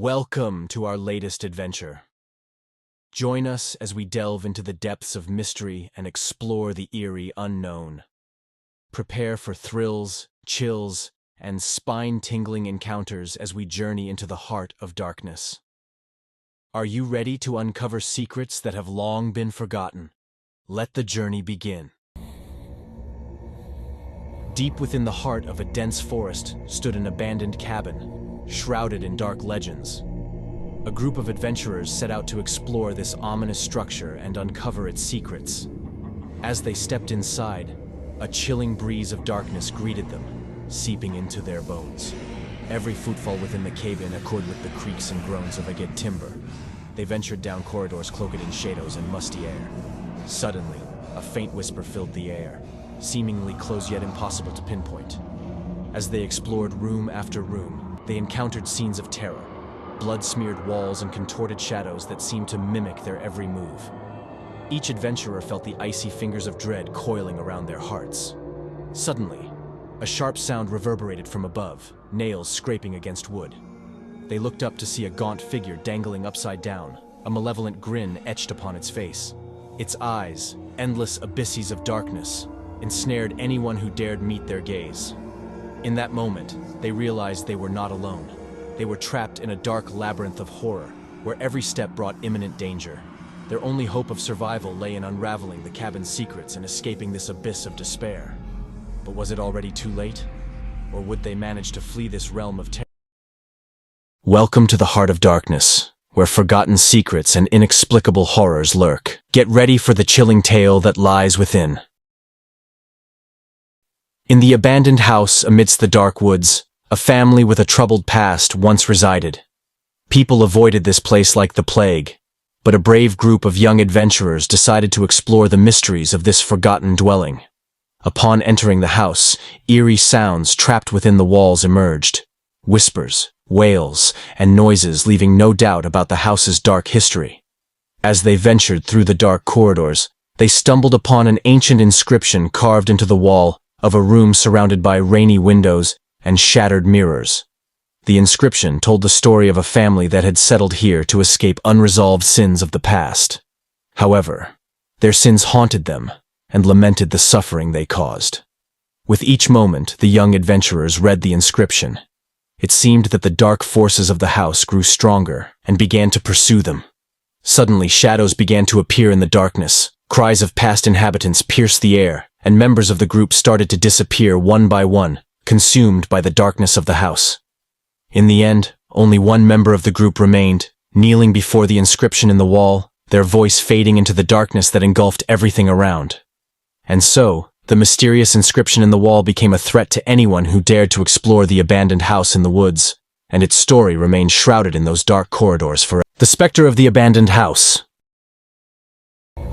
Welcome to our latest adventure. Join us as we delve into the depths of mystery and explore the eerie unknown. Prepare for thrills, chills, and spine-tingling encounters as we journey into the heart of darkness. Are you ready to uncover secrets that have long been forgotten? Let the journey begin. Deep within the heart of a dense forest stood an abandoned cabin, shrouded in dark legends. A group of adventurers set out to explore this ominous structure and uncover its secrets. As they stepped inside, a chilling breeze of darkness greeted them, seeping into their bones. Every footfall within the cave-in echoed with the creaks and groans of agate timber. They ventured down corridors cloaked in shadows and musty air. Suddenly, a faint whisper filled the air, seemingly close yet impossible to pinpoint. As they explored room after room, they encountered scenes of terror, blood-smeared walls and contorted shadows that seemed to mimic their every move. Each adventurer felt the icy fingers of dread coiling around their hearts. Suddenly, a sharp sound reverberated from above, nails scraping against wood. They looked up to see a gaunt figure dangling upside down, a malevolent grin etched upon its face. Its eyes, endless abysses of darkness, ensnared anyone who dared meet their gaze. In that moment, they realized they were not alone. They were trapped in a dark labyrinth of horror, where every step brought imminent danger. Their only hope of survival lay in unraveling the cabin's secrets and escaping this abyss of despair. But was it already too late? Or would they manage to flee this realm of terror? Welcome to the heart of darkness, where forgotten secrets and inexplicable horrors lurk. Get ready for the chilling tale that lies within. In the abandoned house amidst the dark woods, a family with a troubled past once resided. People avoided this place like the plague, but a brave group of young adventurers decided to explore the mysteries of this forgotten dwelling. Upon entering the house, eerie sounds trapped within the walls emerged. Whispers, wails, and noises leaving no doubt about the house's dark history. As they ventured through the dark corridors, they stumbled upon an ancient inscription carved into the wall of a room surrounded by rainy windows and shattered mirrors. The inscription told the story of a family that had settled here to escape unresolved sins of the past. However, their sins haunted them and lamented the suffering they caused. With each moment, the young adventurers read the inscription. It seemed that the dark forces of the house grew stronger and began to pursue them. Suddenly, shadows began to appear in the darkness. Cries of past inhabitants pierced the air, and members of the group started to disappear one by one, consumed by the darkness of the house. In the end, only one member of the group remained, kneeling before the inscription in the wall, their voice fading into the darkness that engulfed everything around. And so, the mysterious inscription in the wall became a threat to anyone who dared to explore the abandoned house in the woods, and its story remained shrouded in those dark corridors forever. The specter of the abandoned house.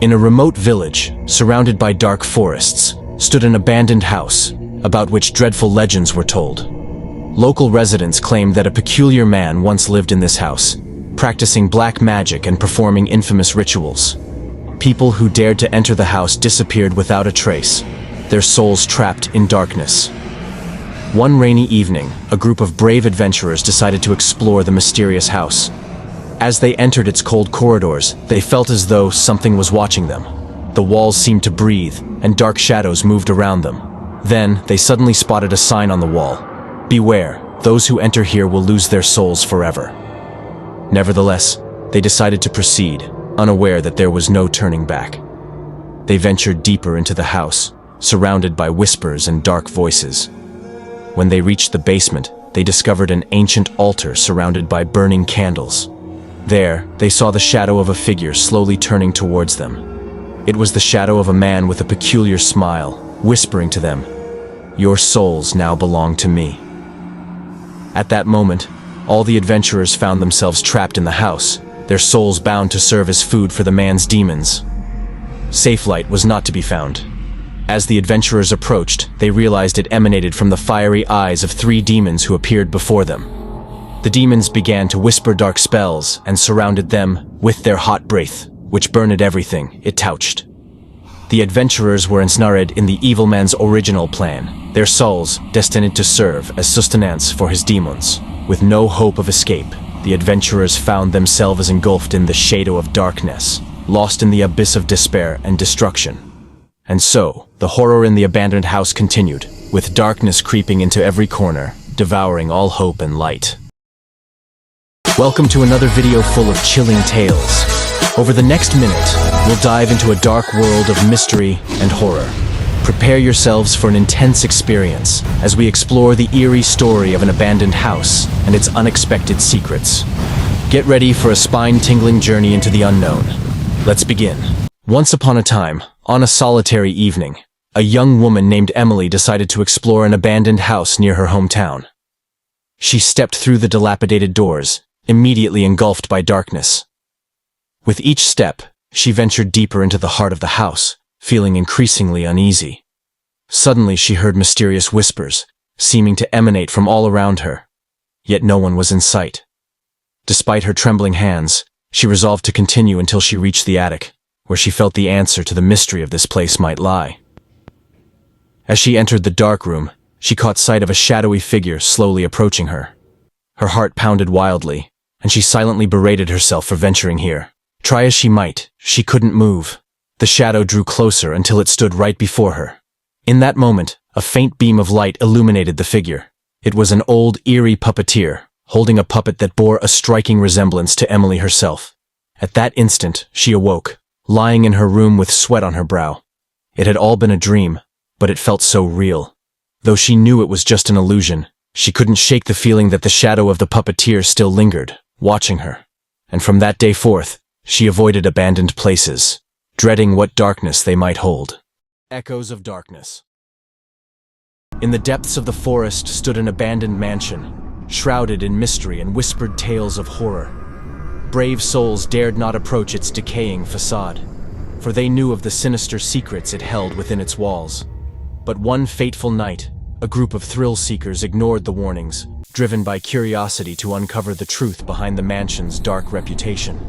In a remote village, surrounded by dark forests, stood an abandoned house, about which dreadful legends were told. Local residents claimed that a peculiar man once lived in this house, practicing black magic and performing infamous rituals. People who dared to enter the house disappeared without a trace, their souls trapped in darkness. One rainy evening, a group of brave adventurers decided to explore the mysterious house. As they entered its cold corridors, they felt as though something was watching them. The walls seemed to breathe, and dark shadows moved around them. Then, they suddenly spotted a sign on the wall. "Beware, those who enter here will lose their souls forever." Nevertheless, they decided to proceed, unaware that there was no turning back. They ventured deeper into the house, surrounded by whispers and dark voices. When they reached the basement, they discovered an ancient altar surrounded by burning candles. There, they saw the shadow of a figure slowly turning towards them. It was the shadow of a man with a peculiar smile, whispering to them, "Your souls now belong to me." At that moment, all the adventurers found themselves trapped in the house, their souls bound to serve as food for the man's demons. Safe light was not to be found. As the adventurers approached, they realized it emanated from the fiery eyes of 3 demons who appeared before them. The demons began to whisper dark spells and surrounded them with their hot breath, which burned everything it touched. The adventurers were ensnared in the evil man's original plan, their souls destined to serve as sustenance for his demons. With no hope of escape, the adventurers found themselves engulfed in the shadow of darkness, lost in the abyss of despair and destruction. And so, the horror in the abandoned house continued, with darkness creeping into every corner, devouring all hope and light. Welcome to another video full of chilling tales. Over the next minute, we'll dive into a dark world of mystery and horror. Prepare yourselves for an intense experience as we explore the eerie story of an abandoned house and its unexpected secrets. Get ready for a spine-tingling journey into the unknown. Let's begin. Once upon a time, on a solitary evening, a young woman named Emily decided to explore an abandoned house near her hometown. She stepped through the dilapidated doors, immediately engulfed by darkness. With each step, she ventured deeper into the heart of the house, feeling increasingly uneasy. Suddenly she heard mysterious whispers, seeming to emanate from all around her. Yet no one was in sight. Despite her trembling hands, she resolved to continue until she reached the attic, where she felt the answer to the mystery of this place might lie. As she entered the dark room, she caught sight of a shadowy figure slowly approaching her. Her heart pounded wildly, and she silently berated herself for venturing here. Try as she might, she couldn't move. The shadow drew closer until it stood right before her. In that moment, a faint beam of light illuminated the figure. It was an old, eerie puppeteer, holding a puppet that bore a striking resemblance to Emily herself. At that instant, she awoke, lying in her room with sweat on her brow. It had all been a dream, but it felt so real. Though she knew it was just an illusion, she couldn't shake the feeling that the shadow of the puppeteer still lingered, watching her. And from that day forth, she avoided abandoned places, dreading what darkness they might hold. Echoes of darkness. In the depths of the forest stood an abandoned mansion, shrouded in mystery and whispered tales of horror. Brave souls dared not approach its decaying facade, for they knew of the sinister secrets it held within its walls. But one fateful night, a group of thrill-seekers ignored the warnings, driven by curiosity to uncover the truth behind the mansion's dark reputation.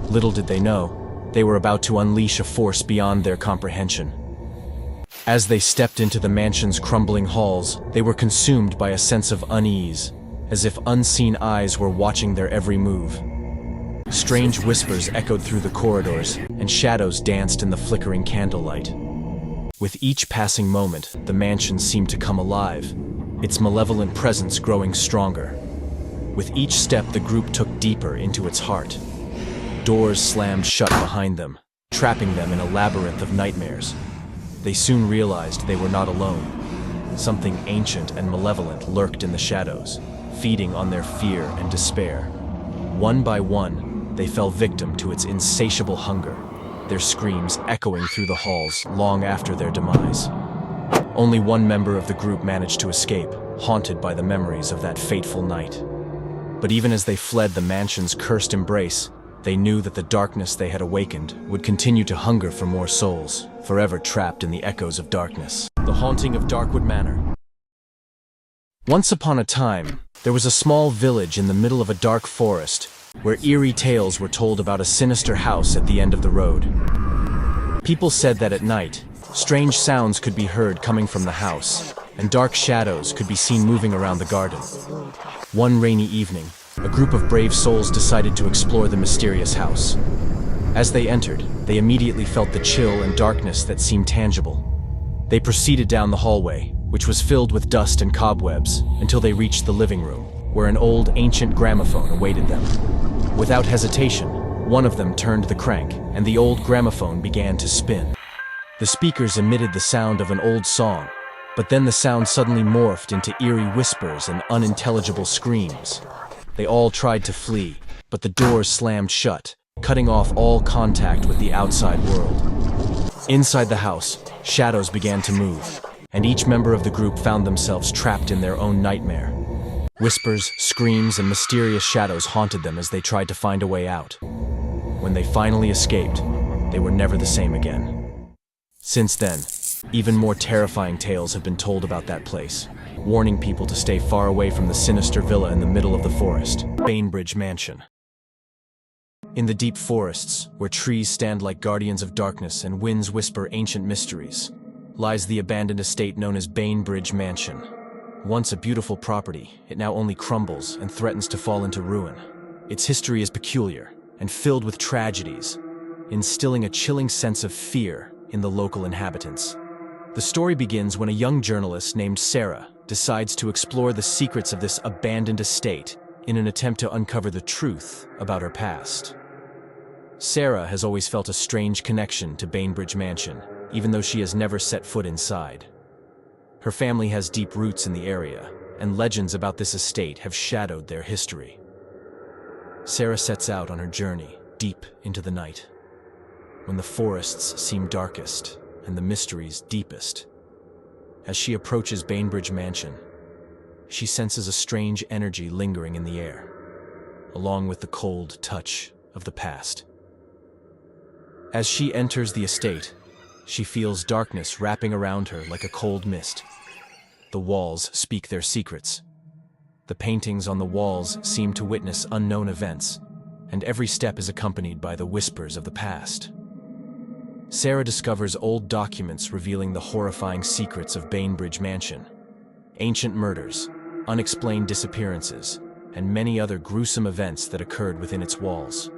Little did they know, they were about to unleash a force beyond their comprehension. As they stepped into the mansion's crumbling halls, they were consumed by a sense of unease, as if unseen eyes were watching their every move. Strange whispers echoed through the corridors, and shadows danced in the flickering candlelight. With each passing moment, the mansion seemed to come alive, its malevolent presence growing stronger. With each step, the group took deeper into its heart. Doors slammed shut behind them, trapping them in a labyrinth of nightmares. They soon realized they were not alone. Something ancient and malevolent lurked in the shadows, feeding on their fear and despair. One by one, they fell victim to its insatiable hunger, their screams echoing through the halls long after their demise. Only one member of the group managed to escape, haunted by the memories of that fateful night. But even as they fled the mansion's cursed embrace, they knew that the darkness they had awakened would continue to hunger for more souls, forever trapped in the echoes of darkness. The haunting of Darkwood Manor. Once upon a time, there was a small village in the middle of a dark forest, where eerie tales were told about a sinister house at the end of the road. People said that at night, strange sounds could be heard coming from the house, and dark shadows could be seen moving around the garden. One rainy evening, a group of brave souls decided to explore the mysterious house. As they entered, they immediately felt the chill and darkness that seemed tangible. They proceeded down the hallway, which was filled with dust and cobwebs, until they reached the living room, where an old, ancient gramophone awaited them. Without hesitation, one of them turned the crank, and the old gramophone began to spin. The speakers emitted the sound of an old song, but then the sound suddenly morphed into eerie whispers and unintelligible screams. They all tried to flee, but the doors slammed shut, cutting off all contact with the outside world. Inside the house, shadows began to move, and each member of the group found themselves trapped in their own nightmare. Whispers, screams, and mysterious shadows haunted them as they tried to find a way out. When they finally escaped, they were never the same again. Since then, even more terrifying tales have been told about that place, warning people to stay far away from the sinister villa in the middle of the forest, Banbridge Mansion. In the deep forests, where trees stand like guardians of darkness and winds whisper ancient mysteries, lies the abandoned estate known as Banbridge Mansion. Once a beautiful property, it now only crumbles and threatens to fall into ruin. Its history is peculiar and filled with tragedies, instilling a chilling sense of fear in the local inhabitants. The story begins when a young journalist named Sarah decides to explore the secrets of this abandoned estate in an attempt to uncover the truth about her past. Sarah has always felt a strange connection to Banbridge Mansion, even though she has never set foot inside. Her family has deep roots in the area, and legends about this estate have shadowed their history. Sarah sets out on her journey deep into the night, when the forests seem darkest and the mysteries deepest. As she approaches Banbridge Mansion, she senses a strange energy lingering in the air, along with the cold touch of the past. As she enters the estate, she feels darkness wrapping around her like a cold mist. The walls speak their secrets. The paintings on the walls seem to witness unknown events, and every step is accompanied by the whispers of the past. Sarah discovers old documents revealing the horrifying secrets of Banbridge Mansion. Ancient murders, unexplained disappearances, and many other gruesome events that occurred within its walls.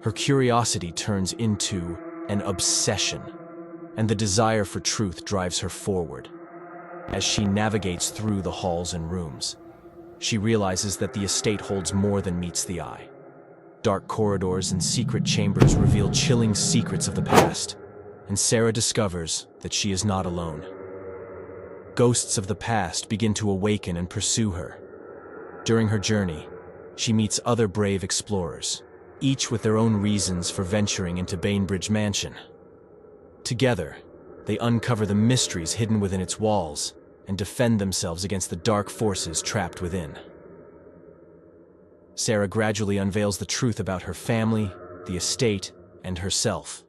Her curiosity turns into an obsession, and the desire for truth drives her forward. As she navigates through the halls and rooms, she realizes that the estate holds more than meets the eye. Dark corridors and secret chambers reveal chilling secrets of the past, and Sarah discovers that she is not alone. Ghosts of the past begin to awaken and pursue her. During her journey, she meets other brave explorers, each with their own reasons for venturing into Banbridge Mansion. Together, they uncover the mysteries hidden within its walls and defend themselves against the dark forces trapped within. Sarah gradually unveils the truth about her family, the estate, and herself.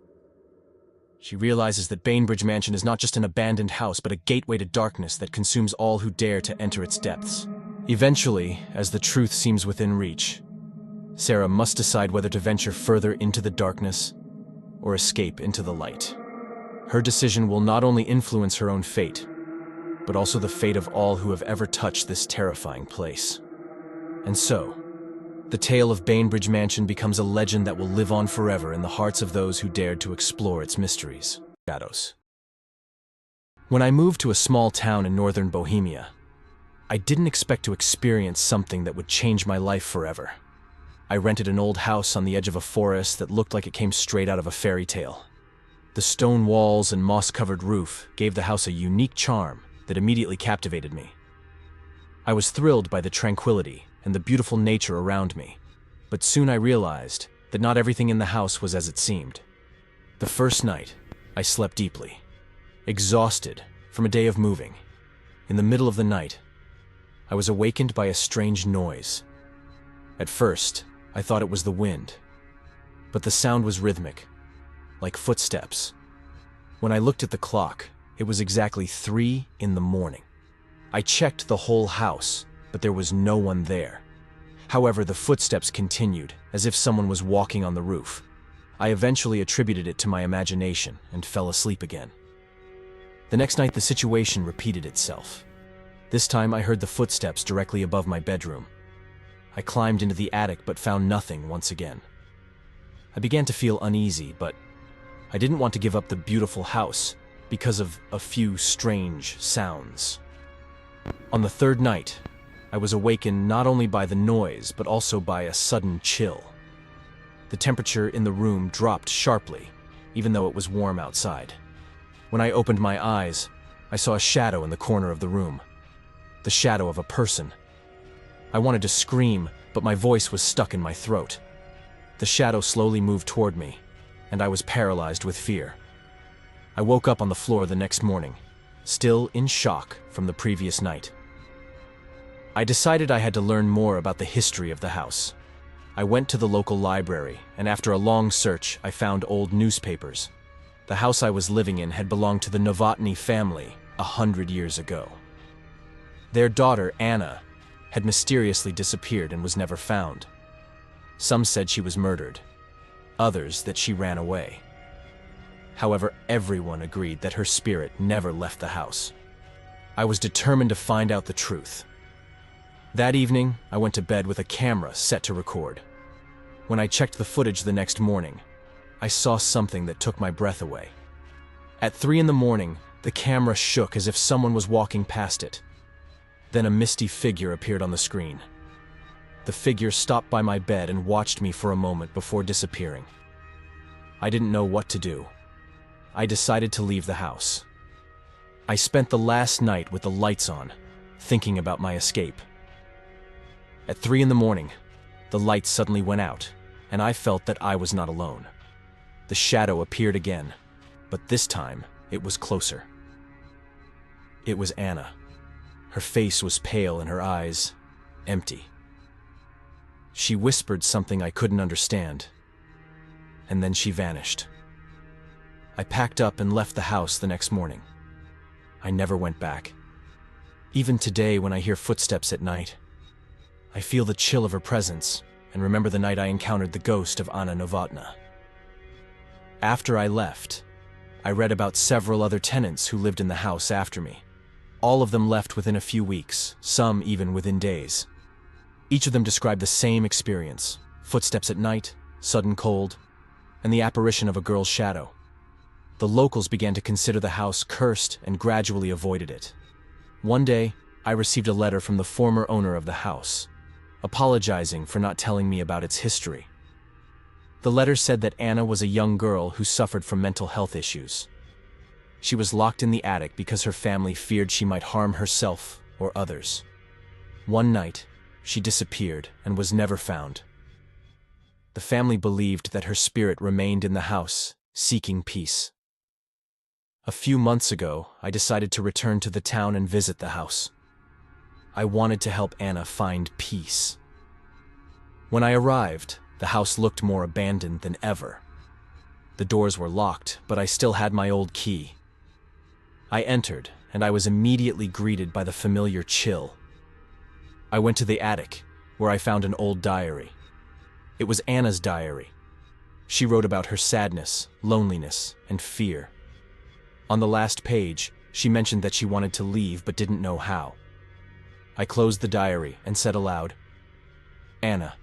She realizes that Banbridge Mansion is not just an abandoned house, but a gateway to darkness that consumes all who dare to enter its depths. Eventually, as the truth seems within reach, Sarah must decide whether to venture further into the darkness or escape into the light. Her decision will not only influence her own fate, but also the fate of all who have ever touched this terrifying place. And so, the tale of Banbridge Mansion becomes a legend that will live on forever in the hearts of those who dared to explore its mysteries. Shadows. When I moved to a small town in northern Bohemia, I didn't expect to experience something that would change my life forever. I rented an old house on the edge of a forest that looked like it came straight out of a fairy tale. The stone walls and moss-covered roof gave the house a unique charm that immediately captivated me. I was thrilled by the tranquility and the beautiful nature around me, but soon I realized that not everything in the house was as it seemed. The first night, I slept deeply, exhausted from a day of moving. In the middle of the night, I was awakened by a strange noise. At first, I thought it was the wind, but the sound was rhythmic, like footsteps. When I looked at the clock, it was exactly 3 a.m. I checked the whole house, but there was no one there. However, the footsteps continued, as if someone was walking on the roof. I eventually attributed it to my imagination and fell asleep again. The next night, the situation repeated itself. This time, I heard the footsteps directly above my bedroom. I climbed into the attic but found nothing once again. I began to feel uneasy, but I didn't want to give up the beautiful house because of a few strange sounds. On the third night, I was awakened not only by the noise, but also by a sudden chill. The temperature in the room dropped sharply, even though it was warm outside. When I opened my eyes, I saw a shadow in the corner of the room. The shadow of a person. I wanted to scream, but my voice was stuck in my throat. The shadow slowly moved toward me, and I was paralyzed with fear. I woke up on the floor the next morning, still in shock from the previous night. I decided I had to learn more about the history of the house. I went to the local library, and after a long search, I found old newspapers. The house I was living in had belonged to the Novotny family 100 years ago. Their daughter, Anna, had mysteriously disappeared and was never found. Some said she was murdered, others that she ran away. However, everyone agreed that her spirit never left the house. I was determined to find out the truth. That evening, I went to bed with a camera set to record. When I checked the footage the next morning, I saw something that took my breath away. At 3 in the morning, the camera shook as if someone was walking past it. Then a misty figure appeared on the screen. The figure stopped by my bed and watched me for a moment before disappearing. I didn't know what to do. I decided to leave the house. I spent the last night with the lights on, thinking about my escape. At 3 in the morning, the lights suddenly went out, and I felt that I was not alone. The shadow appeared again, but this time it was closer. It was Anna. Her face was pale and her eyes empty. She whispered something I couldn't understand, and then she vanished. I packed up and left the house the next morning. I never went back. Even today, when I hear footsteps at night, I feel the chill of her presence and remember the night I encountered the ghost of Anna Novotna. After I left, I read about several other tenants who lived in the house after me. All of them left within a few weeks, some even within days. Each of them described the same experience: footsteps at night, sudden cold, and the apparition of a girl's shadow. The locals began to consider the house cursed and gradually avoided it. One day, I received a letter from the former owner of the house, apologizing for not telling me about its history. The letter said that Anna was a young girl who suffered from mental health issues. She was locked in the attic because her family feared she might harm herself or others. One night, she disappeared and was never found. The family believed that her spirit remained in the house, seeking peace. A few months ago, I decided to return to the town and visit the house. I wanted to help Anna find peace. When I arrived, the house looked more abandoned than ever. The doors were locked, but I still had my old key. I entered, and I was immediately greeted by the familiar chill. I went to the attic, where I found an old diary. It was Anna's diary. She wrote about her sadness, loneliness, and fear. On the last page, she mentioned that she wanted to leave but didn't know how. I closed the diary and said aloud, "Anna,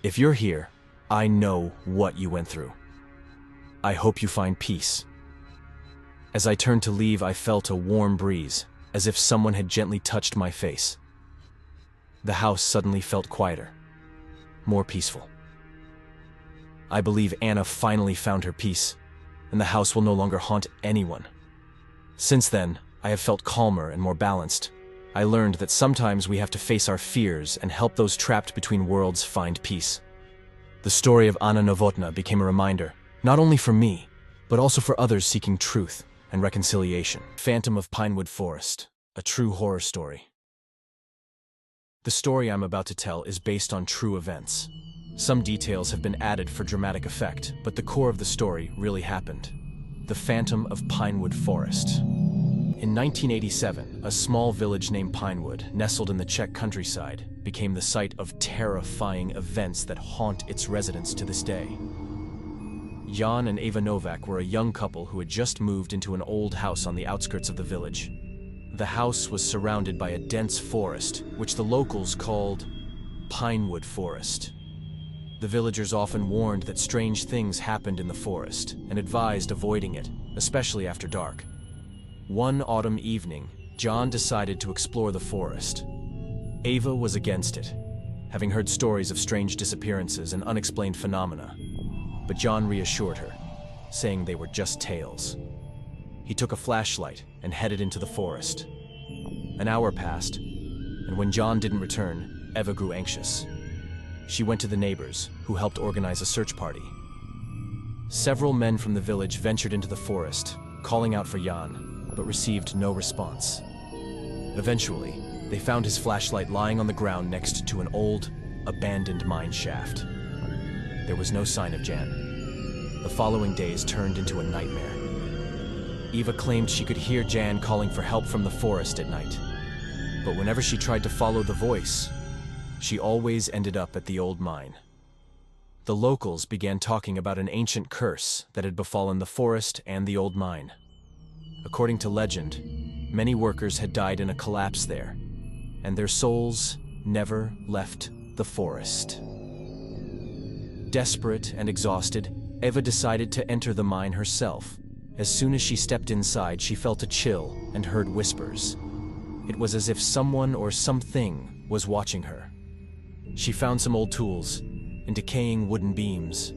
if you're here, I know what you went through. I hope you find peace." As I turned to leave, I felt a warm breeze, as if someone had gently touched my face. The house suddenly felt quieter, more peaceful. I believe Anna finally found her peace, and the house will no longer haunt anyone. Since then, I have felt calmer and more balanced. I learned that sometimes we have to face our fears and help those trapped between worlds find peace. The story of Anna Novotna became a reminder, not only for me, but also for others seeking truth and reconciliation. Phantom of Pinewood Forest, a true horror story. The story I'm about to tell is based on true events. Some details have been added for dramatic effect, but the core of the story really happened. The Phantom of Pinewood Forest. In 1987, a small village named Pinewood, nestled in the Czech countryside, became the site of terrifying events that haunt its residents to this day. Jan and Eva Novak were a young couple who had just moved into an old house on the outskirts of the village. The house was surrounded by a dense forest, which the locals called Pinewood Forest. The villagers often warned that strange things happened in the forest and advised avoiding it, especially after dark. One autumn evening, John decided to explore the forest. Ava was against it, having heard stories of strange disappearances and unexplained phenomena. But John reassured her, saying they were just tales. He took a flashlight and headed into the forest. An hour passed, and when John didn't return, Eva grew anxious. She went to the neighbors, who helped organize a search party. Several men from the village ventured into the forest, calling out for Jan, but received no response. Eventually, they found his flashlight lying on the ground next to an old, abandoned mine shaft. There was no sign of Jan. The following days turned into a nightmare. Eva claimed she could hear Jan calling for help from the forest at night. But whenever she tried to follow the voice, she always ended up at the old mine. The locals began talking about an ancient curse that had befallen the forest and the old mine. According to legend, many workers had died in a collapse there, and their souls never left the forest. Desperate and exhausted, Eva decided to enter the mine herself. As soon as she stepped inside, she felt a chill and heard whispers. It was as if someone or something was watching her. She found some old tools and decaying wooden beams,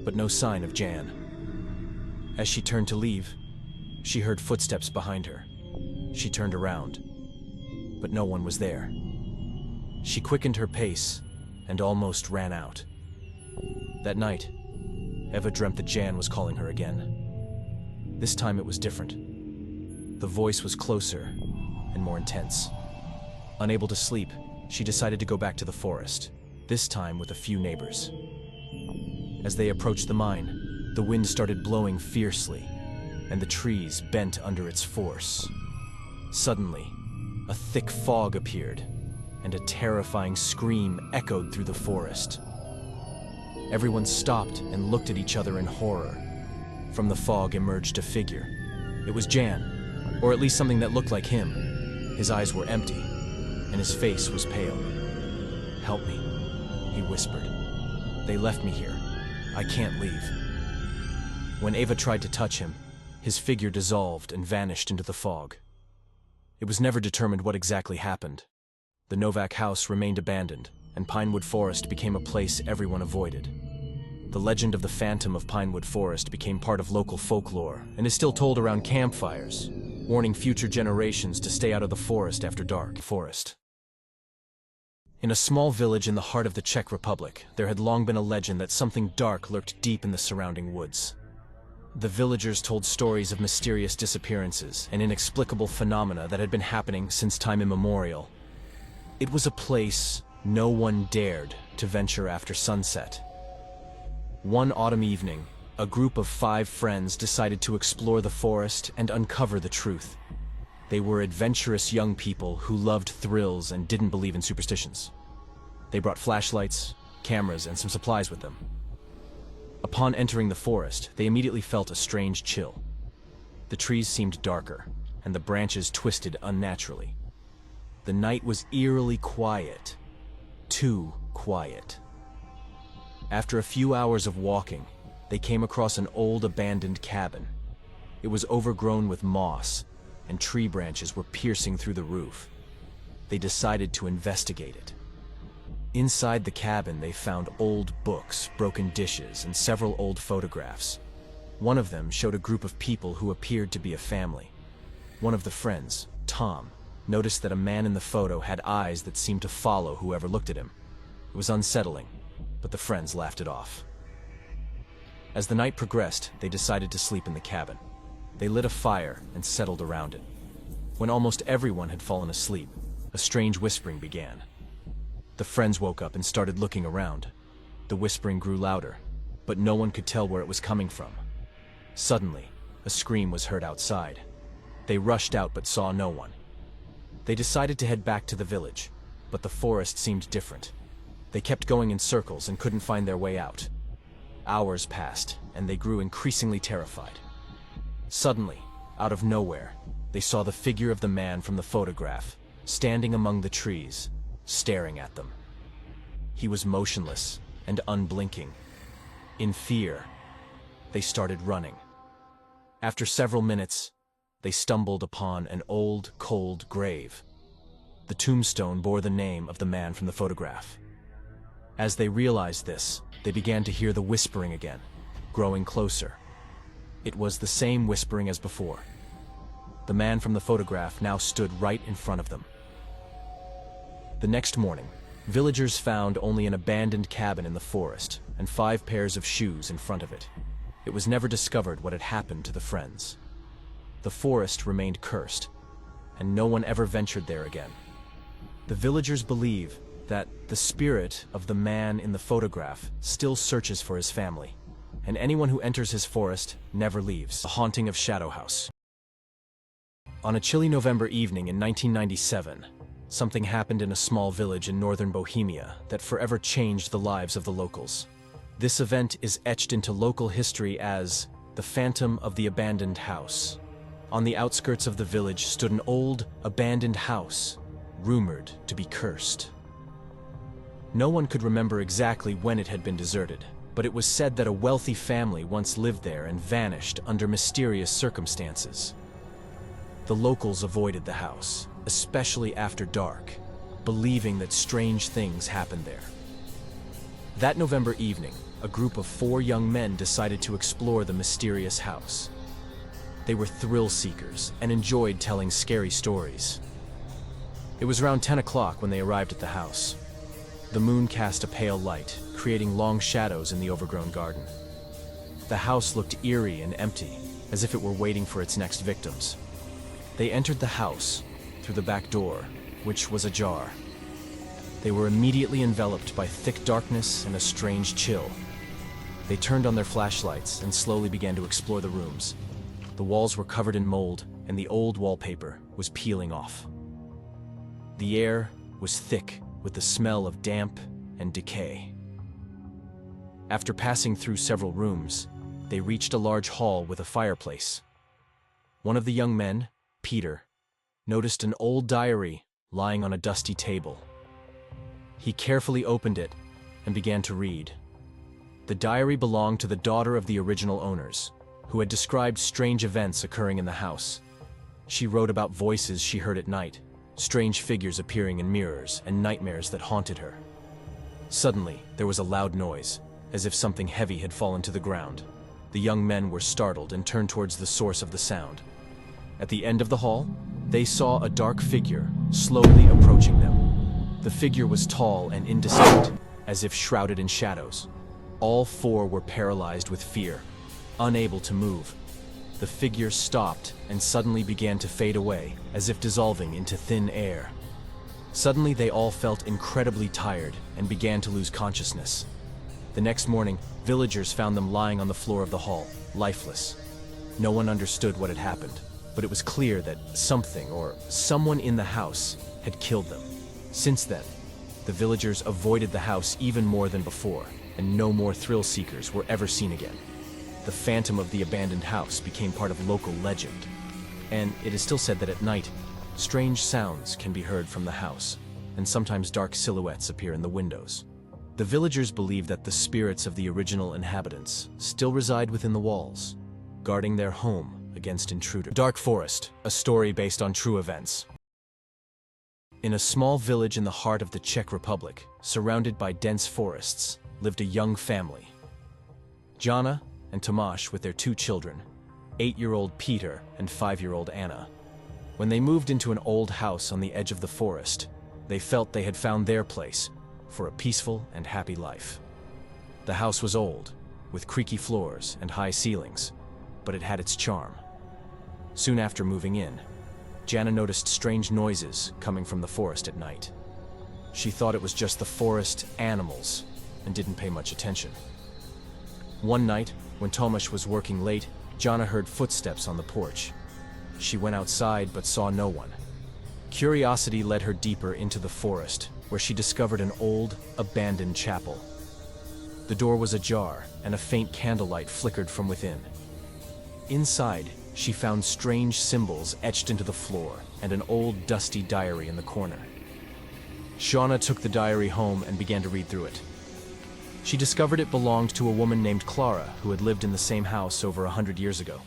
but no sign of Jan. As she turned to leave, she heard footsteps behind her. She turned around, but no one was there. She quickened her pace and almost ran out. That night, Eva dreamt that Jan was calling her again. This time it was different. The voice was closer and more intense. Unable to sleep, she decided to go back to the forest, this time with a few neighbors. As they approached the mine, the wind started blowing fiercely, and the trees bent under its force. Suddenly, a thick fog appeared, and a terrifying scream echoed through the forest. Everyone stopped and looked at each other in horror. From the fog emerged a figure. It was Jan, or at least something that looked like him. His eyes were empty, and his face was pale. "Help me," he whispered. "They left me here. I can't leave." When Eva tried to touch him, his figure dissolved and vanished into the fog. It was never determined what exactly happened. The Novak house remained abandoned, and Pinewood Forest became a place everyone avoided. The legend of the Phantom of Pinewood Forest became part of local folklore and is still told around campfires, warning future generations to stay out of the forest after dark. In a small village in the heart of the Czech Republic, there had long been a legend that something dark lurked deep in the surrounding woods. The villagers told stories of mysterious disappearances and inexplicable phenomena that had been happening since time immemorial. It was a place no one dared to venture after sunset. One autumn evening, a group of 5 friends decided to explore the forest and uncover the truth. They were adventurous young people who loved thrills and didn't believe in superstitions. They brought flashlights, cameras, and some supplies with them. Upon entering the forest, they immediately felt a strange chill. The trees seemed darker, and the branches twisted unnaturally. The night was eerily quiet. Too quiet. After a few hours of walking, they came across an old abandoned cabin. It was overgrown with moss, and tree branches were piercing through the roof. They decided to investigate it. Inside the cabin, they found old books, broken dishes, and several old photographs. One of them showed a group of people who appeared to be a family. One of the friends, Tom, noticed that a man in the photo had eyes that seemed to follow whoever looked at him. It was unsettling, but the friends laughed it off. As the night progressed, they decided to sleep in the cabin. They lit a fire and settled around it. When almost everyone had fallen asleep, a strange whispering began. The friends woke up and started looking around. The whispering grew louder, but no one could tell where it was coming from. Suddenly, a scream was heard outside. They rushed out but saw no one. They decided to head back to the village, but the forest seemed different. They kept going in circles and couldn't find their way out. Hours passed, and they grew increasingly terrified. Suddenly, out of nowhere, they saw the figure of the man from the photograph, standing among the trees, staring at them. He was motionless and unblinking. In fear, they started running. After several minutes, they stumbled upon an old, cold grave. The tombstone bore the name of the man from the photograph. As they realized this, they began to hear the whispering again, growing closer. It was the same whispering as before. The man from the photograph now stood right in front of them. The next morning, villagers found only an abandoned cabin in the forest and 5 pairs of shoes in front of it. It was never discovered what had happened to the friends. The forest remained cursed, and no one ever ventured there again. The villagers believe that the spirit of the man in the photograph still searches for his family, and anyone who enters his forest never leaves. The haunting of Shadow House. On a chilly November evening in 1997, something happened in a small village in northern Bohemia that forever changed the lives of the locals. This event is etched into local history as the Phantom of the Abandoned House. On the outskirts of the village stood an old, abandoned house, rumored to be cursed. No one could remember exactly when it had been deserted, but it was said that a wealthy family once lived there and vanished under mysterious circumstances. The locals avoided the house, especially after dark, believing that strange things happened there. That November evening, a group of 4 young men decided to explore the mysterious house. They were thrill seekers and enjoyed telling scary stories. It was around 10 o'clock when they arrived at the house. The moon cast a pale light, creating long shadows in the overgrown garden. The house looked eerie and empty, as if it were waiting for its next victims. They entered the house through the back door, which was ajar. They were immediately enveloped by thick darkness and a strange chill. They turned on their flashlights and slowly began to explore the rooms. The walls were covered in mold, and the old wallpaper was peeling off. The air was thick with the smell of damp and decay. After passing through several rooms, they reached a large hall with a fireplace. One of the young men, Peter, noticed an old diary lying on a dusty table. He carefully opened it and began to read. The diary belonged to the daughter of the original owners, who had described strange events occurring in the house. She wrote about voices she heard at night, strange figures appearing in mirrors, and nightmares that haunted her. Suddenly, there was a loud noise, as if something heavy had fallen to the ground. The young men were startled and turned towards the source of the sound. At the end of the hall, they saw a dark figure slowly approaching them. The figure was tall and indistinct, as if shrouded in shadows. All 4 were paralyzed with fear, unable to move. The figure stopped and suddenly began to fade away, as if dissolving into thin air. Suddenly, they all felt incredibly tired and began to lose consciousness. The next morning, villagers found them lying on the floor of the hall, lifeless. No one understood what had happened, but it was clear that something or someone in the house had killed them. Since then, the villagers avoided the house even more than before, and no more thrill seekers were ever seen again. The phantom of the abandoned house became part of local legend, and it is still said that at night, strange sounds can be heard from the house, and sometimes dark silhouettes appear in the windows. The villagers believe that the spirits of the original inhabitants still reside within the walls, guarding their home against intruders. Dark Forest, a story based on true events. In a small village in the heart of the Czech Republic, surrounded by dense forests, lived a young family. Jana and Tomáš with their 2 children, 8-year-old Peter and 5-year-old Anna. When they moved into an old house on the edge of the forest, they felt they had found their place for a peaceful and happy life. The house was old, with creaky floors and high ceilings, but it had its charm. Soon after moving in, Jana noticed strange noises coming from the forest at night. She thought it was just the forest animals and didn't pay much attention. One night, when Tomáš was working late, Jana heard footsteps on the porch. She went outside but saw no one. Curiosity led her deeper into the forest, where she discovered an old, abandoned chapel. The door was ajar, and a faint candlelight flickered from within. Inside, she found strange symbols etched into the floor and an old, dusty diary in the corner. Jana took the diary home and began to read through it. She discovered it belonged to a woman named Clara who had lived in the same house over 100 years ago.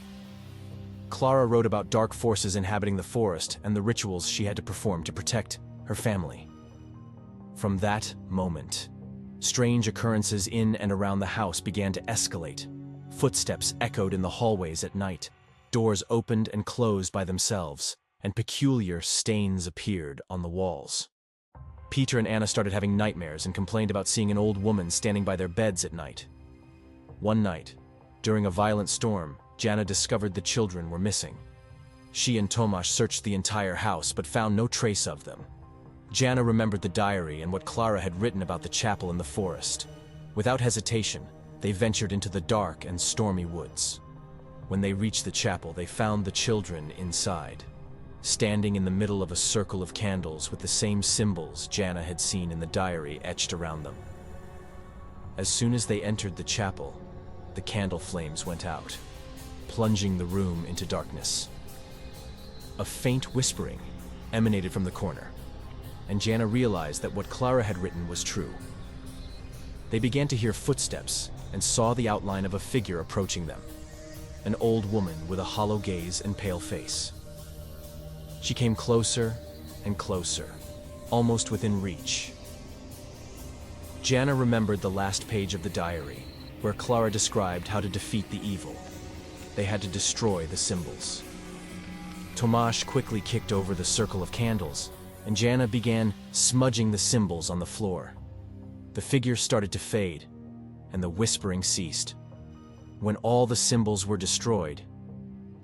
Clara wrote about dark forces inhabiting the forest and the rituals she had to perform to protect her family. From that moment, strange occurrences in and around the house began to escalate. Footsteps echoed in the hallways at night, doors opened and closed by themselves, and peculiar stains appeared on the walls. Peter and Anna started having nightmares and complained about seeing an old woman standing by their beds at night. One night, during a violent storm, Jana discovered the children were missing. She and Tomáš searched the entire house but found no trace of them. Jana remembered the diary and what Clara had written about the chapel in the forest. Without hesitation, they ventured into the dark and stormy woods. When they reached the chapel, they found the children inside, standing in the middle of a circle of candles with the same symbols Jana had seen in the diary etched around them. As soon as they entered the chapel, the candle flames went out, plunging the room into darkness. A faint whispering emanated from the corner, and Jana realized that what Clara had written was true. They began to hear footsteps and saw the outline of a figure approaching them. An old woman with a hollow gaze and pale face. She came closer and closer, almost within reach. Jana remembered the last page of the diary, where Clara described how to defeat the evil. They had to destroy the symbols. Tomasz quickly kicked over the circle of candles, and Jana began smudging the symbols on the floor. The figure started to fade, and the whispering ceased. When all the symbols were destroyed,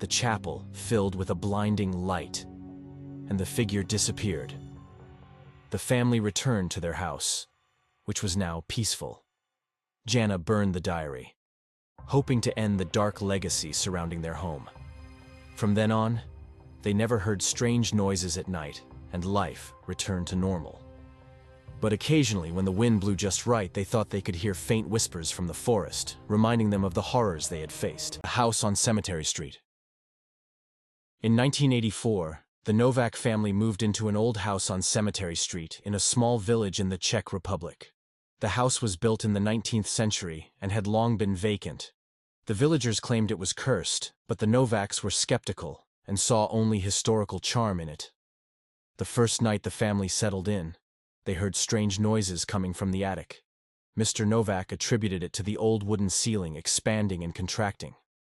the chapel filled with a blinding light, and the figure disappeared. The family returned to their house, which was now peaceful. Jana burned the diary, hoping to end the dark legacy surrounding their home. From then on, they never heard strange noises at night, and life returned to normal. But occasionally, when the wind blew just right, they thought they could hear faint whispers from the forest, reminding them of the horrors they had faced. A house on Cemetery Street. In 1984, the Novak family moved into an old house on Cemetery Street in a small village in the Czech Republic. The house was built in the 19th century and had long been vacant. The villagers claimed it was cursed, but the Novaks were skeptical and saw only historical charm in it. The first night the family settled in, they heard strange noises coming from the attic. Mr. Novak attributed it to the old wooden ceiling expanding and contracting.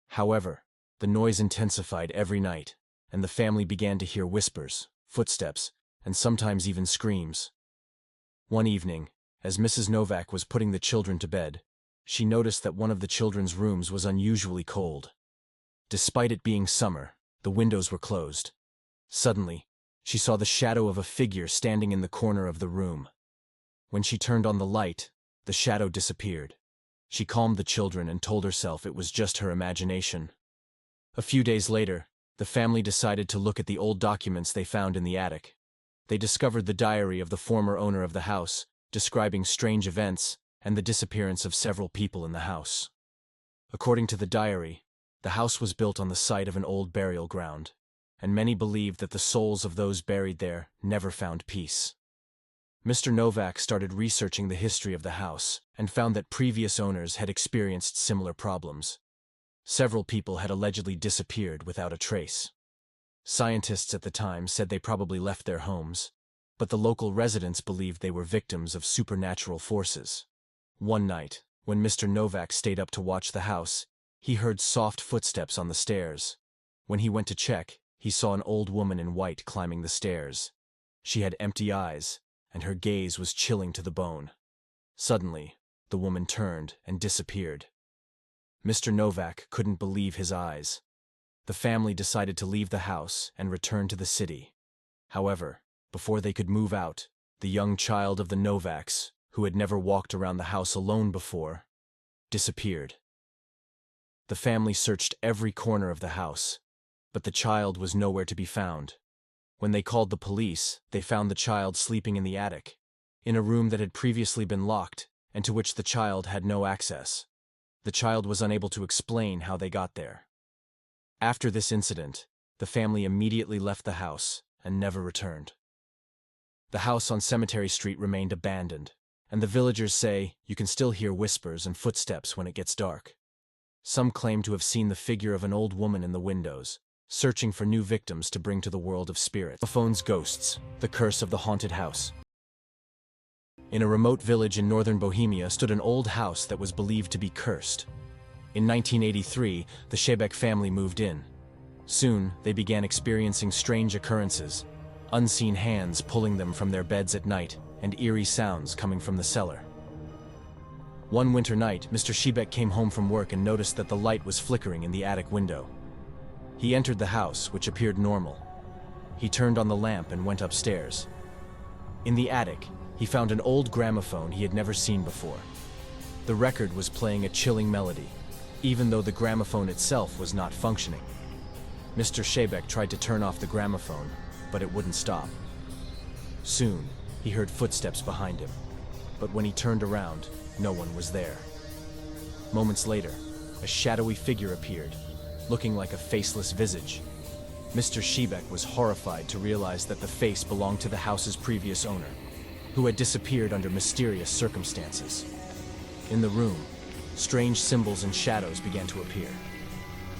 However, the noise intensified every night, and the family began to hear whispers, footsteps, and sometimes even screams. One evening, as Mrs. Novak was putting the children to bed, she noticed that one of the children's rooms was unusually cold. Despite it being summer, the windows were closed. Suddenly, she saw the shadow of a figure standing in the corner of the room. When she turned on the light, the shadow disappeared. She calmed the children and told herself it was just her imagination. A few days later, the family decided to look at the old documents they found in the attic. They discovered the diary of the former owner of the house, describing strange events and the disappearance of several people in the house. According to the diary, the house was built on the site of an old burial ground, and many believed that the souls of those buried there never found peace. Mr. Novak started researching the history of the house and found that previous owners had experienced similar problems. Several people had allegedly disappeared without a trace. Scientists at the time said they probably left their homes, but the local residents believed they were victims of supernatural forces. One night, when Mr. Novak stayed up to watch the house, he heard soft footsteps on the stairs. When he went to check, he saw an old woman in white climbing the stairs. She had empty eyes, and her gaze was chilling to the bone. Suddenly, the woman turned and disappeared. Mr. Novak couldn't believe his eyes. The family decided to leave the house and return to the city. However, before they could move out, the young child of the Novaks, who had never walked around the house alone before, disappeared. The family searched every corner of the house, but the child was nowhere to be found. When they called the police, they found the child sleeping in the attic, in a room that had previously been locked and to which the child had no access. The child was unable to explain how they got there. After this incident, the family immediately left the house and never returned. The house on Cemetery Street remained abandoned, and the villagers say you can still hear whispers and footsteps when it gets dark. Some claim to have seen the figure of an old woman in the windows, searching for new victims to bring to the world of spirits. Telephone's ghosts, the curse of the haunted house. In a remote village in northern Bohemia stood an old house that was believed to be cursed. In 1983, the Shebeck family moved in. Soon, they began experiencing strange occurrences, unseen hands pulling them from their beds at night, and eerie sounds coming from the cellar. One winter night, Mr. Shebeck came home from work and noticed that the light was flickering in the attic window. He entered the house, which appeared normal. He turned on the lamp and went upstairs. In the attic, he found an old gramophone he had never seen before. The record was playing a chilling melody, even though the gramophone itself was not functioning. Mr. Shebeck tried to turn off the gramophone, but it wouldn't stop. Soon, he heard footsteps behind him, but when he turned around, no one was there. Moments later, a shadowy figure appeared, looking like a faceless visage. Mr. Shebeck was horrified to realize that the face belonged to the house's previous owner, who had disappeared under mysterious circumstances. In the room, strange symbols and shadows began to appear.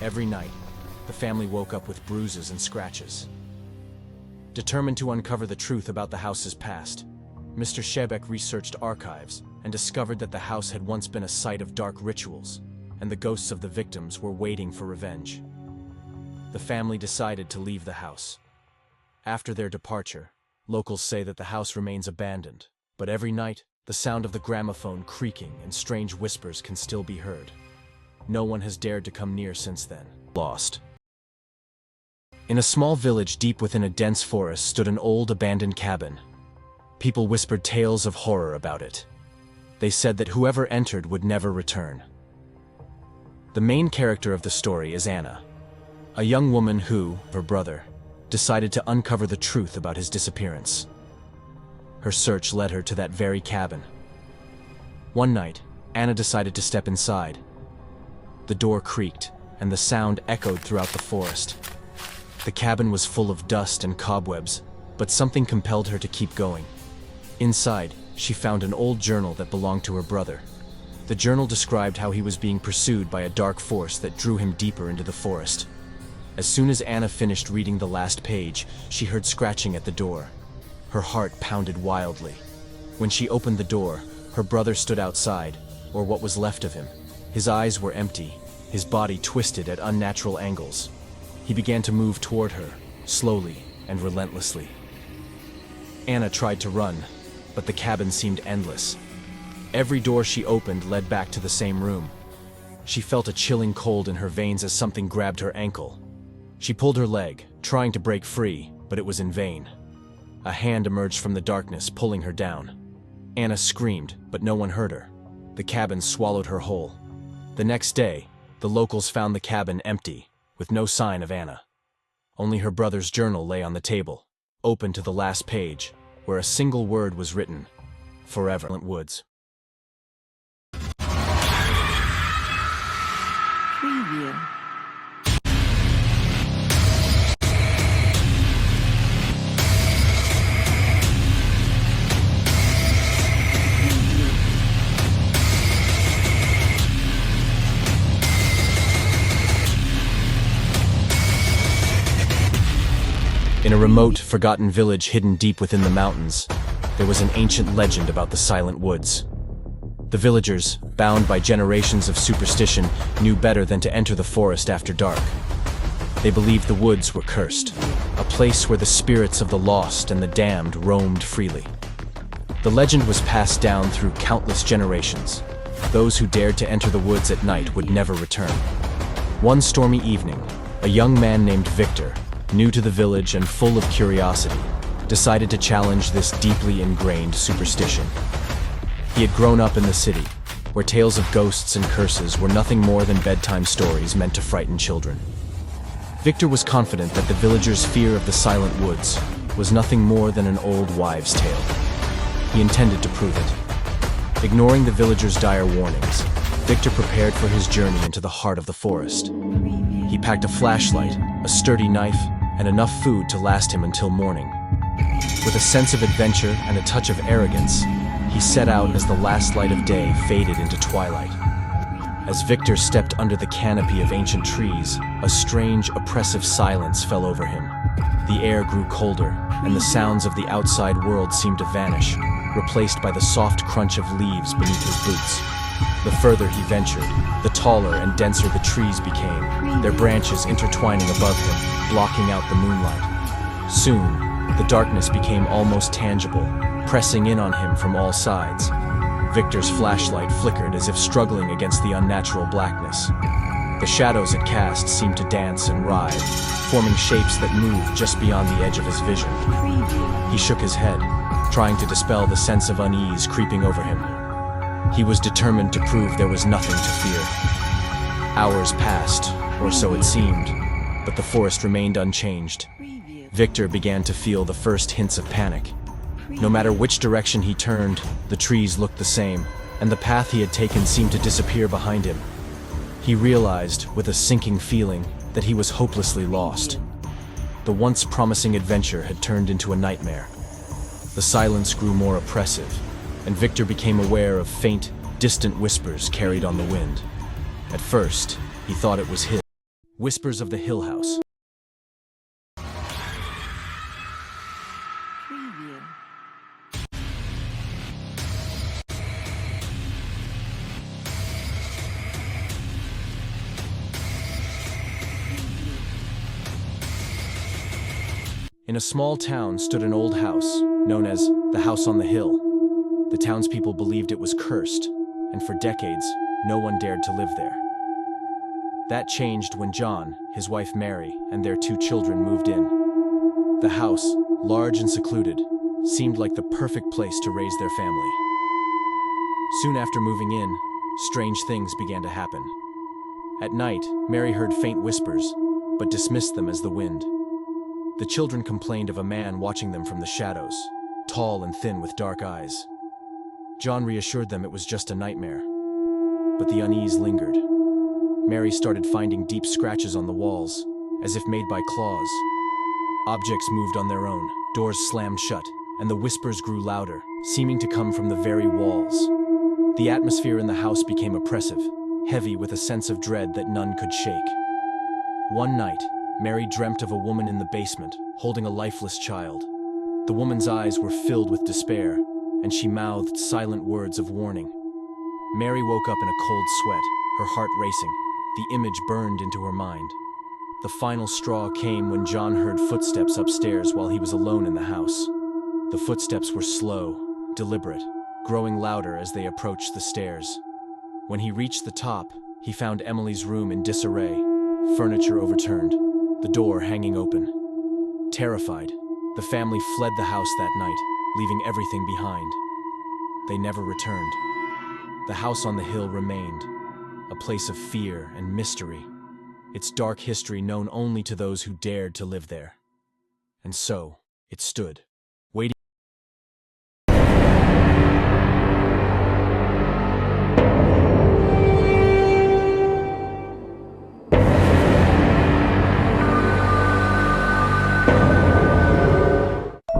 Every night, the family woke up with bruises and scratches. Determined to uncover the truth about the house's past, Mr. Shebeck researched archives and discovered that the house had once been a site of dark rituals, and the ghosts of the victims were waiting for revenge. The family decided to leave the house. After their departure, locals say that the house remains abandoned, but every night, the sound of the gramophone creaking and strange whispers can still be heard. No one has dared to come near since then. Lost. In a small village deep within a dense forest stood an old abandoned cabin. People whispered tales of horror about it. They said that whoever entered would never return. The main character of the story is Anna, a young woman who, her brother, decided to uncover the truth about his disappearance. Her search led her to that very cabin. One night, Anna decided to step inside. The door creaked, and the sound echoed throughout the forest. The cabin was full of dust and cobwebs, but something compelled her to keep going. Inside, she found an old journal that belonged to her brother. The journal described how he was being pursued by a dark force that drew him deeper into the forest. As soon as Anna finished reading the last page, she heard scratching at the door. Her heart pounded wildly. When she opened the door, her brother stood outside, or what was left of him. His eyes were empty, his body twisted at unnatural angles. He began to move toward her, slowly and relentlessly. Anna tried to run, but the cabin seemed endless. Every door she opened led back to the same room. She felt a chilling cold in her veins as something grabbed her ankle. She pulled her leg, trying to break free, but it was in vain. A hand emerged from the darkness, pulling her down. Anna screamed, but no one heard her. The cabin swallowed her whole. The next day, the locals found the cabin empty, with no sign of Anna. Only her brother's journal lay on the table, open to the last page, where a single word was written: forever. Woods. Preview. In a remote, forgotten village hidden deep within the mountains, there was an ancient legend about the silent woods. The villagers, bound by generations of superstition, knew better than to enter the forest after dark. They believed the woods were cursed, a place where the spirits of the lost and the damned roamed freely. The legend was passed down through countless generations. Those who dared to enter the woods at night would never return. One stormy evening, a young man named Victor, new to the village and full of curiosity, decided to challenge this deeply ingrained superstition. He had grown up in the city, where tales of ghosts and curses were nothing more than bedtime stories meant to frighten children. Victor was confident that the villagers' fear of the silent woods was nothing more than an old wives' tale. He intended to prove it. Ignoring the villagers' dire warnings, Victor prepared for his journey into the heart of the forest. He packed a flashlight, a sturdy knife, and enough food to last him until morning. With a sense of adventure and a touch of arrogance, he set out as the last light of day faded into twilight. As Victor stepped under the canopy of ancient trees, a strange, oppressive silence fell over him. The air grew colder, and the sounds of the outside world seemed to vanish, replaced by the soft crunch of leaves beneath his boots. The further he ventured, the taller and denser the trees became, their branches intertwining above him, blocking out the moonlight. Soon, the darkness became almost tangible, pressing in on him from all sides. Victor's flashlight flickered as if struggling against the unnatural blackness. The shadows it cast seemed to dance and writhe, forming shapes that moved just beyond the edge of his vision. He shook his head, trying to dispel the sense of unease creeping over him. He was determined to prove there was nothing to fear. Hours passed, or so it seemed, but the forest remained unchanged. Victor began to feel the first hints of panic. No matter which direction he turned, the trees looked the same, and the path he had taken seemed to disappear behind him. He realized, with a sinking feeling, that he was hopelessly lost. The once promising adventure had turned into a nightmare. The silence grew more oppressive, and Victor became aware of faint, Distant whispers carried on the wind. At first, he thought it was his. Whispers of the Hill House. Preview. In a small town stood an old house, known as the House on the Hill. The townspeople believed it was cursed, and for decades, no one dared to live there. That changed when John, his wife Mary, and their 2 children moved in. The house, large and secluded, seemed like the perfect place to raise their family. Soon after moving in, strange things began to happen. At night, Mary heard faint whispers, but dismissed them as the wind. The children complained of a man watching them from the shadows, tall and thin with dark eyes. John reassured them it was just a nightmare, but the unease lingered. Mary started finding deep scratches on the walls, as if made by claws. Objects moved on their own, doors slammed shut, and the whispers grew louder, seeming to come from the very walls. The atmosphere in the house became oppressive, heavy with a sense of dread that none could shake. One night, Mary dreamt of a woman in the basement, holding a lifeless child. The woman's eyes were filled with despair, and she mouthed silent words of warning. Mary woke up in a cold sweat, her heart racing. The image burned into her mind. The final straw came when John heard footsteps upstairs while he was alone in the house. The footsteps were slow, deliberate, growing louder as they approached the stairs. When he reached the top, he found Emily's room in disarray, furniture overturned, the door hanging open. Terrified, the family fled the house that night, leaving everything behind. They never returned. The house on the hill remained, a place of fear and mystery, its dark history known only to those who dared to live there. And so, it stood, waiting.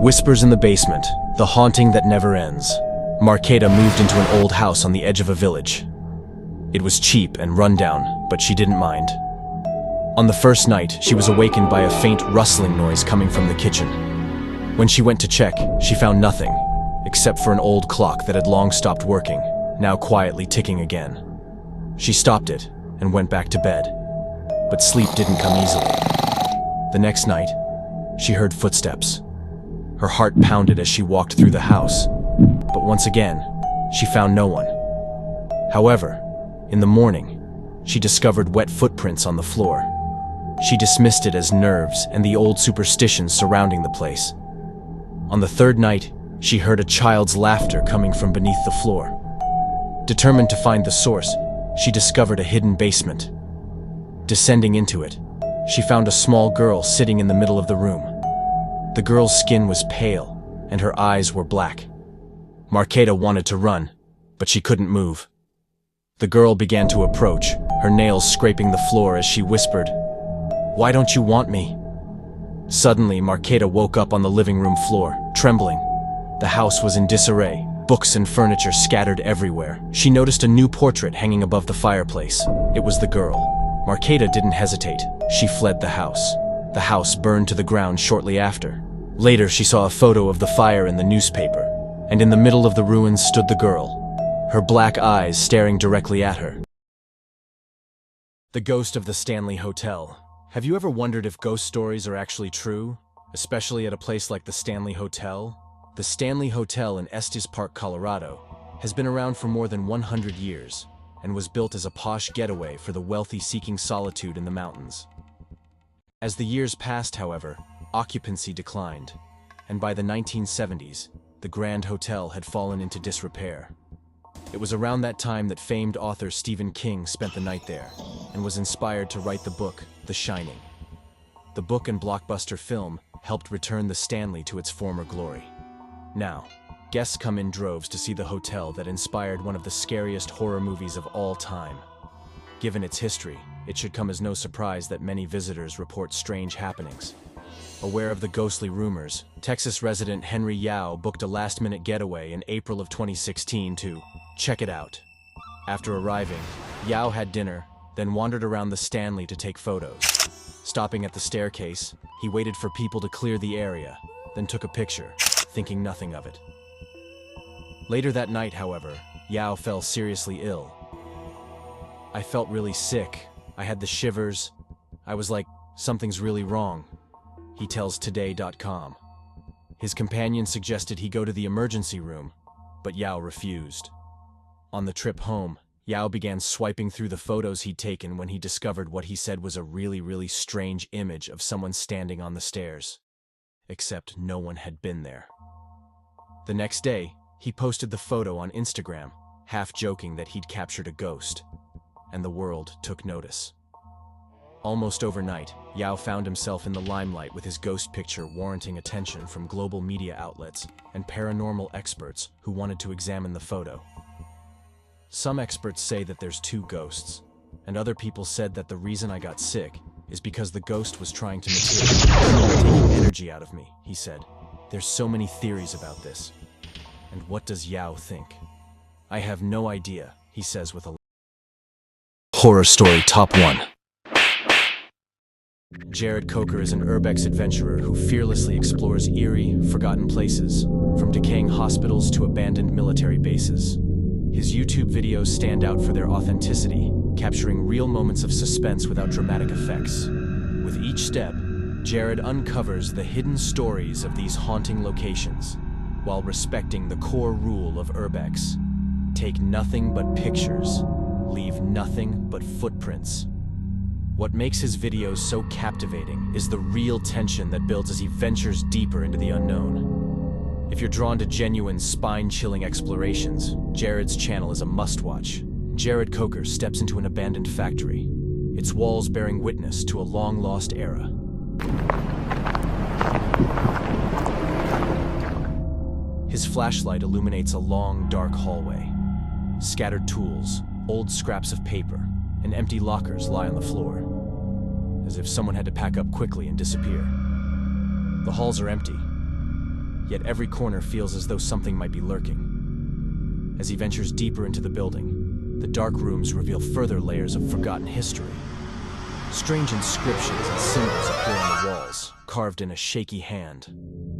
Whispers in the basement, the haunting that never ends. Marketa moved into an old house on the edge of a village. It was cheap and rundown, but she didn't mind. On the first night, she was awakened by a faint rustling noise coming from the kitchen. When she went to check, she found nothing, except for an old clock that had long stopped working, now quietly ticking again. She stopped it and went back to bed, but sleep didn't come easily. The next night, she heard footsteps. Her heart pounded as she walked through the house, but once again, she found no one. However, in the morning, she discovered wet footprints on the floor. She dismissed it as nerves and the old superstitions surrounding the place. On the third night, she heard a child's laughter coming from beneath the floor. Determined to find the source, she discovered a hidden basement. Descending into it, she found a small girl sitting in the middle of the room. The girl's skin was pale, and her eyes were black. Marketa wanted to run, but she couldn't move. The girl began to approach, her nails scraping the floor as she whispered, "Why don't you want me?" Suddenly, Marketa woke up on the living room floor, trembling. The house was in disarray, books and furniture scattered everywhere. She noticed a new portrait hanging above the fireplace. It was the girl. Marketa didn't hesitate. She fled the house. The house burned to the ground shortly after. Later, she saw a photo of the fire in the newspaper, and in the middle of the ruins stood the girl, her black eyes staring directly at her. The ghost of the Stanley Hotel. Have you ever wondered if ghost stories are actually true, especially at a place like the Stanley Hotel? The Stanley Hotel in Estes Park, Colorado, has been around for more than 100 years and was built as a posh getaway for the wealthy seeking solitude in the mountains. As the years passed, however, occupancy declined, and by the 1970s, the Grand Hotel had fallen into disrepair. It was around that time that famed author Stephen King spent the night there and was inspired to write the book, The Shining. The book and blockbuster film helped return the Stanley to its former glory. Now, guests come in droves to see the hotel that inspired one of the scariest horror movies of all time. Given its history, it should come as no surprise that many visitors report strange happenings. Aware of the ghostly rumors, Texas resident Henry Yao booked a last-minute getaway in April of 2016 to check it out. After arriving, Yao had dinner, then wandered around the Stanley to take photos. Stopping at the staircase, he waited for people to clear the area, then took a picture, thinking nothing of it. Later that night, however, Yao fell seriously ill. "I felt really sick. I had the shivers. I was like, something's really wrong," he tells Today.com. His companion suggested he go to the emergency room, but Yao refused. On the trip home, Yao began swiping through the photos he'd taken when he discovered what he said was a really strange image of someone standing on the stairs. Except no one had been there. The next day, he posted the photo on Instagram, half joking that he'd captured a ghost, and the world took notice. Almost overnight, Yao found himself in the limelight with his ghost picture warranting attention from global media outlets and paranormal experts who wanted to examine the photo. Some experts say that there's 2 ghosts, and other people said that the reason I got sick is because the ghost was trying to materialize, taking energy out of me, he said. There's so many theories about this. And what does Yao think? "I have no idea," he says with a Horror Story Top 1. Jared Coker is an urbex adventurer who fearlessly explores eerie, forgotten places, from decaying hospitals to abandoned military bases. His YouTube videos stand out for their authenticity, capturing real moments of suspense without dramatic effects. With each step, Jared uncovers the hidden stories of these haunting locations, while respecting the core rule of urbex: take nothing but pictures, leave nothing but footprints. What makes his videos so captivating is the real tension that builds as he ventures deeper into the unknown. If you're drawn to genuine, spine-chilling explorations, Jared's channel is a must-watch. Jared Coker steps into an abandoned factory, its walls bearing witness to a long-lost era. His flashlight illuminates a long, dark hallway. Scattered tools, old scraps of paper, and empty lockers lie on the floor, as if someone had to pack up quickly and disappear. The halls are empty, yet every corner feels as though something might be lurking. As he ventures deeper into the building, the dark rooms reveal further layers of forgotten history. Strange inscriptions and symbols appear on the walls, carved in a shaky hand,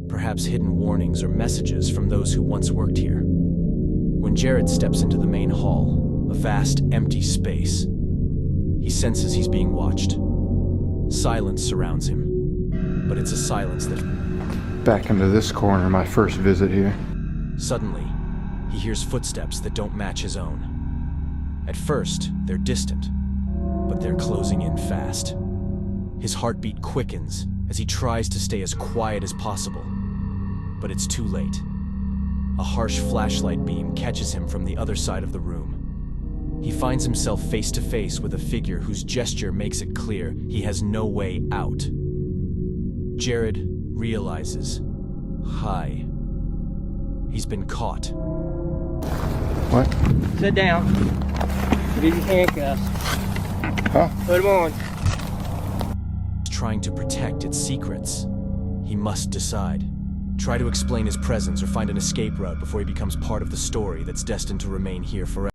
perhaps hidden warnings or messages from those who once worked here. When Jared steps into the main hall, a vast, empty space, he senses he's being watched. Silence surrounds him, but it's a silence that... Back into this corner, my first visit here. Suddenly, he hears footsteps that don't match his own. At first, they're distant, but they're closing in fast. His heartbeat quickens as he tries to stay as quiet as possible, but it's too late. A harsh flashlight beam catches him from the other side of the room. He finds himself face to face with a figure whose gesture makes it clear he has no way out. Jared realizes, hi, he's been caught. What? Sit down. Give you handcuffs. Huh? Put them on. Trying to protect its secrets. He must decide. Try to explain his presence or find an escape route before he becomes part of the story that's destined to remain here forever.